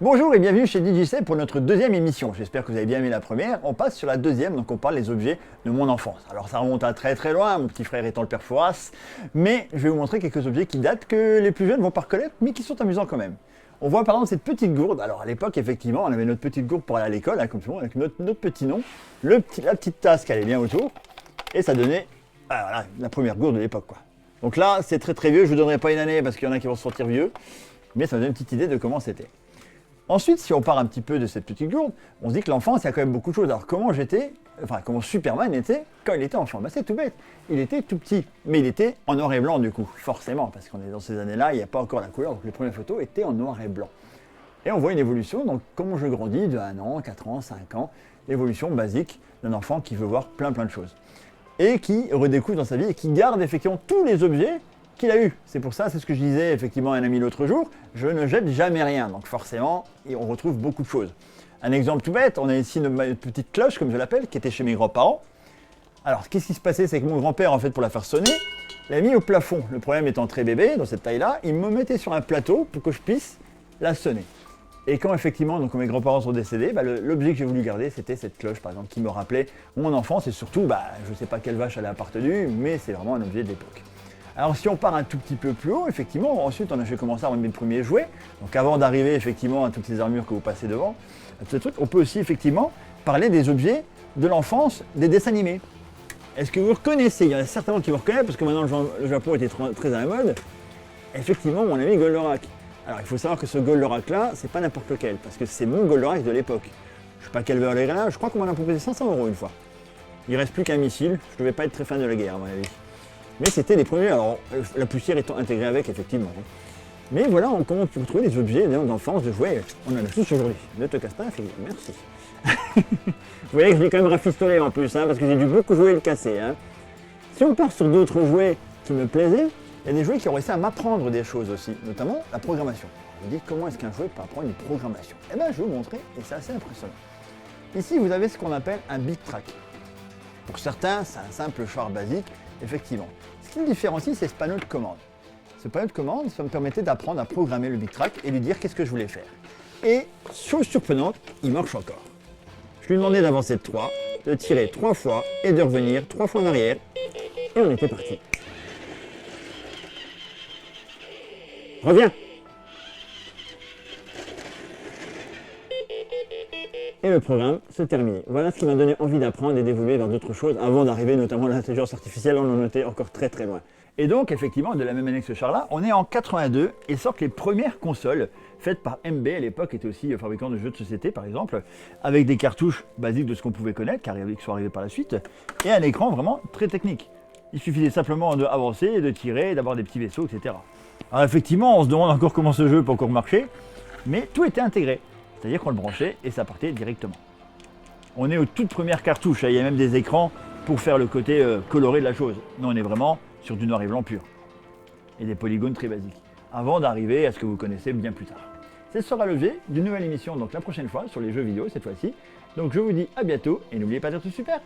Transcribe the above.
Bonjour et bienvenue chez DigiCell pour notre deuxième émission. J'espère que vous avez bien aimé la première. On passe sur la deuxième, donc on parle des objets de mon enfance. Alors ça remonte à très très loin, mon petit frère étant le père Fouras, mais je vais vous montrer quelques objets qui datent, que les plus jeunes vont pas reconnaître, mais qui sont amusants quand même. On voit par exemple cette petite gourde. Alors à l'époque, effectivement, on avait notre petite gourde pour aller à l'école, hein, comme tout le monde, avec notre petit nom, la petite tasse qui allait bien autour, et ça donnait voilà, la première gourde de l'époque, quoi. Donc là, c'est très très vieux, je ne vous donnerai pas une année parce qu'il y en a qui vont se sentir vieux, mais ça me donne une petite idée de comment c'était. Ensuite, si on part un petit peu de cette petite gourde, on se dit que l'enfance, il y a quand même beaucoup de choses. Alors comment Superman était quand il était enfant? C'est tout bête, il était tout petit, mais il était en noir et blanc du coup, forcément, parce qu'on est dans ces années-là, il n'y a pas encore la couleur, donc les premières photos étaient en noir et blanc. Et on voit une évolution, donc comment je grandis de 1 an, 4 ans, 5 ans, évolution basique d'un enfant qui veut voir plein de choses. Et qui redécouvre dans sa vie et qui garde effectivement tous les objets qu'il a eu. C'est pour ça, c'est ce que je disais effectivement à un ami l'autre jour, je ne jette jamais rien, donc forcément, on retrouve beaucoup de choses. Un exemple tout bête, on a ici une petite cloche, comme je l'appelle, qui était chez mes grands-parents. Alors, qu'est-ce qui se passait? C'est que mon grand-père, en fait, pour la faire sonner, l'a mis au plafond. Le problème étant très bébé, dans cette taille-là, il me mettait sur un plateau pour que je puisse la sonner. Et quand effectivement, donc, mes grands-parents sont décédés, l'objet que j'ai voulu garder, c'était cette cloche, par exemple, qui me rappelait mon enfance, et surtout, je ne sais pas quelle vache elle a appartenu, mais c'est vraiment un objet de l'époque. Alors si on part un tout petit peu plus haut, effectivement, ensuite j'ai commencé à avoir mes premiers jouets. Donc avant d'arriver effectivement à toutes ces armures que vous passez devant, on peut aussi effectivement parler des objets de l'enfance des dessins animés. Est-ce que vous reconnaissez? Il y en a certainement qui vous reconnaissent parce que maintenant le Japon était très à la mode. Effectivement, mon ami Goldorak. Alors il faut savoir que ce Goldorak là, c'est pas n'importe lequel, parce que c'est mon Goldorak de l'époque. Je sais pas quelle valeur il est là, je crois qu'on m'en a proposé 500 € une fois. Il reste plus qu'un missile, je devais pas être très fan de la guerre à mon avis. Mais c'était les premiers, alors la poussière étant intégrée avec, effectivement. Mais voilà, on commence à trouver des objets d'enfance, de jouets. On en a tous aujourd'hui. Ne te casse pas la figure, merci. Vous voyez que je l'ai quand même rafistolé en plus, parce que j'ai dû beaucoup jouer et le casser. Si on part sur d'autres jouets qui me plaisaient, il y a des jouets qui ont réussi à m'apprendre des choses aussi, notamment la programmation. Je me dis, comment est-ce qu'un jouet peut apprendre une programmation? Eh bien, je vais vous montrer, et c'est assez impressionnant. Ici, vous avez ce qu'on appelle un big track. Pour certains, c'est un simple char basique, effectivement. Ce qui me différencie, c'est ce panneau de commande. Ce panneau de commande, ça me permettait d'apprendre à programmer le Big Track et lui dire qu'est-ce que je voulais faire. Et, chose surprenante, il marche encore. Je lui demandais d'avancer de 3, de tirer 3 fois et de revenir 3 fois en arrière. Et on était parti. Reviens! Et le programme se termine. Voilà ce qui m'a donné envie d'apprendre et d'évoluer vers d'autres choses avant d'arriver notamment à l'intelligence artificielle, on en était encore très très loin. Et donc effectivement, de la même année que ce char-là, on est en 82 et sortent les premières consoles faites par MB, à l'époque était aussi fabricant de jeux de société par exemple, avec des cartouches basiques de ce qu'on pouvait connaître, qui sont arrivés par la suite, et un écran vraiment très technique. Il suffisait simplement d'avancer, de tirer, d'avoir des petits vaisseaux, etc. Alors effectivement, on se demande encore comment ce jeu peut encore marcher, mais tout était intégré. C'est-à-dire qu'on le branchait et ça partait directement. On est aux toutes premières cartouches, il y a même des écrans pour faire le côté coloré de la chose. Mais on est vraiment sur du noir et blanc pur. Et des polygones très basiques. Avant d'arriver à ce que vous connaissez bien plus tard. Ce sera l'objet d'une nouvelle émission, donc la prochaine fois, sur les jeux vidéo cette fois-ci. Donc je vous dis à bientôt et n'oubliez pas d'être super.